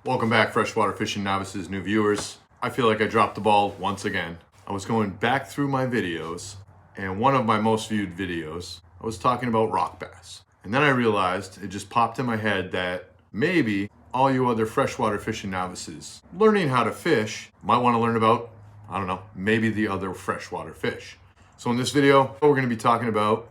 Welcome back, freshwater fishing novices, new viewers. I feel like I dropped the ball once again. I was going back through my videos, and one of my most viewed videos, I was talking about rock bass. And then I realized, it just popped in my head that maybe all you other freshwater fishing novices learning how to fish might want to learn about, I don't know, maybe the other freshwater fish. So in this video, we're going to be talking about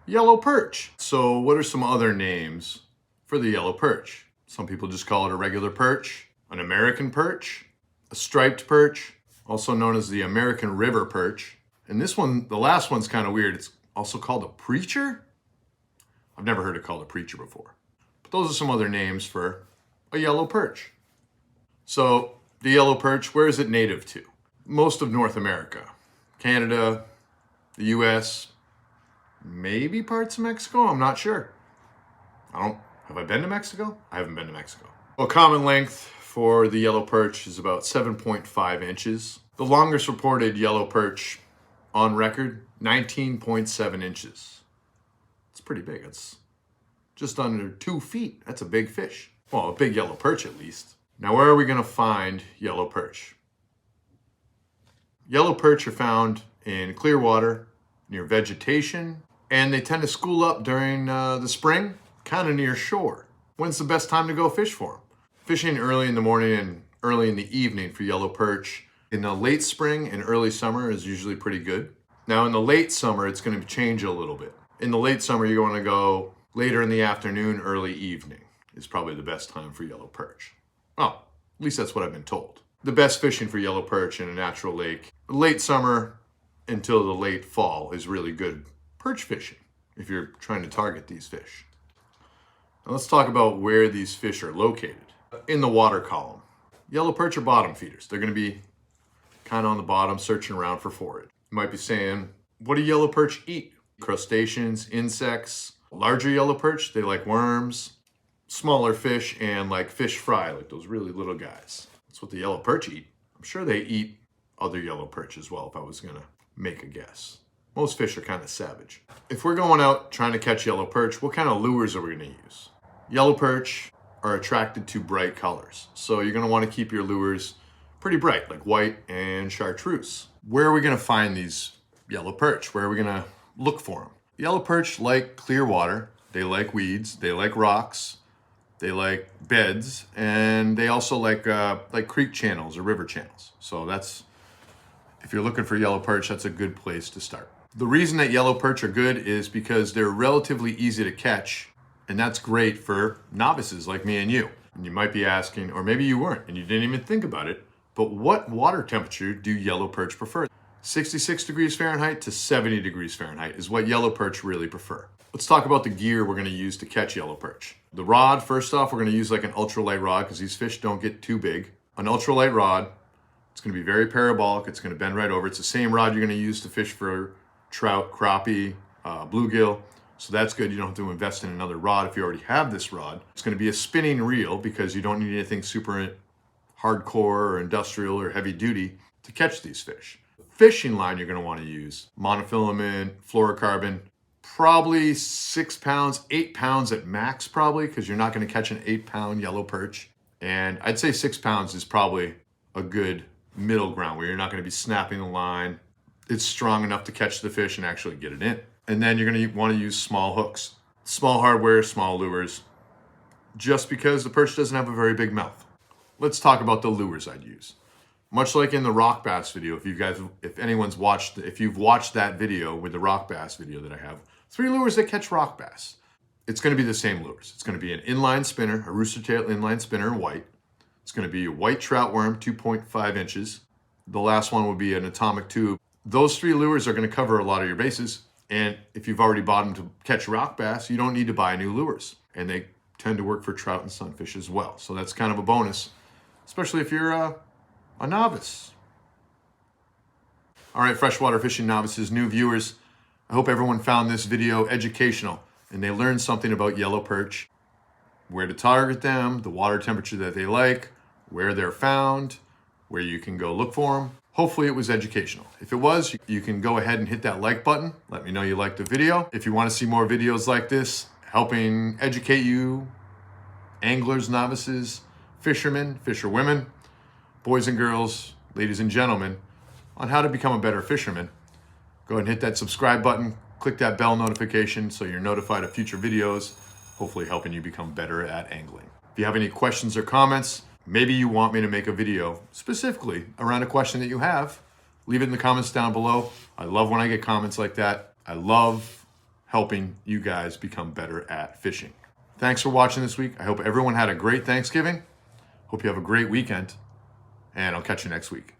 yellow perch. So what are some other names for the yellow perch? Some people just call it a regular perch, an American perch, a striped perch, also known as the American river perch. And this one, the last one's kind of weird. It's also called a preacher. I've never heard it called a preacher before. But those are some other names for a yellow perch. So the yellow perch, where is it native to? Most of North America, Canada, the US, maybe parts of Mexico, I'm not sure. Have I been to Mexico? I haven't been to Mexico. Well, common length for the yellow perch is about 7.5 inches. The longest reported yellow perch on record, 19.7 inches. It's pretty big. It's just under 2 feet. That's a big fish. Well, a big yellow perch at least. Now, where are we going to find yellow perch? Yellow perch are found in clear water, near vegetation, and they tend to school up during the spring, kind of near shore. When's the best time to go fish for them? Fishing early in the morning and early in the evening for yellow perch in the late spring and early summer is usually pretty good. Now in the late summer, it's going to change a little bit. In the late summer, you want to go later in the afternoon, early evening is probably the best time for yellow perch. Well, at least that's what I've been told. The best fishing for yellow perch in a natural lake, late summer until the late fall is really good perch fishing if you're trying to target these fish. Now let's talk about where these fish are located. In the water column, yellow perch are bottom feeders. They're going to be kind of on the bottom searching around for forage. You might be saying, what do yellow perch eat? Crustaceans, insects. Larger yellow perch, they like worms, smaller fish, and like fish fry, like those really little guys. That's what the yellow perch eat. I'm sure they eat other yellow perch as well if I was going to make a guess. Most fish are kind of savage. If we're going out trying to catch yellow perch, what kind of lures are we going to use? Yellow perch are attracted to bright colors. So you're going to want to keep your lures pretty bright, like white and chartreuse. Where are we going to find these yellow perch? Where are we going to look for them? Yellow perch like clear water. They like weeds. They like rocks. They like beds. And they also like creek channels or river channels. So that's, if you're looking for yellow perch, that's a good place to start. The reason that yellow perch are good is because they're relatively easy to catch. And that's great for novices like me and you. And you might be asking, or maybe you weren't and you didn't even think about it, but what water temperature do yellow perch prefer? 66 degrees Fahrenheit to 70 degrees Fahrenheit is what yellow perch really prefer. Let's talk about the gear we're going to use to catch yellow perch. The rod, first off, we're going to use like an ultralight rod because these fish don't get too big. An ultralight rod, it's going to be very parabolic. It's going to bend right over. It's the same rod you're going to use to fish for trout, crappie, bluegill. So that's good. You don't have to invest in another rod if you already have this rod. It's going to be a spinning reel because you don't need anything super hardcore or industrial or heavy duty to catch these fish. The fishing line you're going to want to use, monofilament, fluorocarbon, probably 6 pounds, 8 pounds at max probably, because you're not going to catch an 8-pound yellow perch. And I'd say 6 pounds is probably a good middle ground where you're not going to be snapping the line. It's strong enough to catch the fish and actually get it in. And then you're going to want to use small hooks, small hardware, small lures, just because the perch doesn't have a very big mouth. Let's talk about the lures I'd use. Much like in the rock bass video, if you've watched that video with the rock bass video that I have, 3 lures that catch rock bass. It's going to be the same lures. It's going to be an inline spinner, a rooster tail inline spinner in white. It's going to be a white trout worm, 2.5 inches. The last one will be an atomic tube. Those 3 lures are going to cover a lot of your bases. And if you've already bought them to catch rock bass, you don't need to buy new lures. And they tend to work for trout and sunfish as well. So that's kind of a bonus, especially if you're a novice. All right, freshwater fishing novices, new viewers, I hope everyone found this video educational and they learned something about yellow perch, where to target them, the water temperature that they like, where they're found, where you can go look for them. Hopefully it was educational. If it was, you can go ahead and hit that like button. Let me know you liked the video. If you want to see more videos like this, helping educate you, anglers, novices, fishermen, fisherwomen, boys and girls, ladies and gentlemen, on how to become a better fisherman. Go ahead and hit that subscribe button, click that bell notification so you're notified of future videos, hopefully helping you become better at angling. If you have any questions or comments, maybe you want me to make a video specifically around a question that you have, leave it in the comments down below. I love when I get comments like that. I love helping you guys become better at fishing. Thanks for watching this week. I hope everyone had a great Thanksgiving. Hope you have a great weekend, and I'll catch you next week.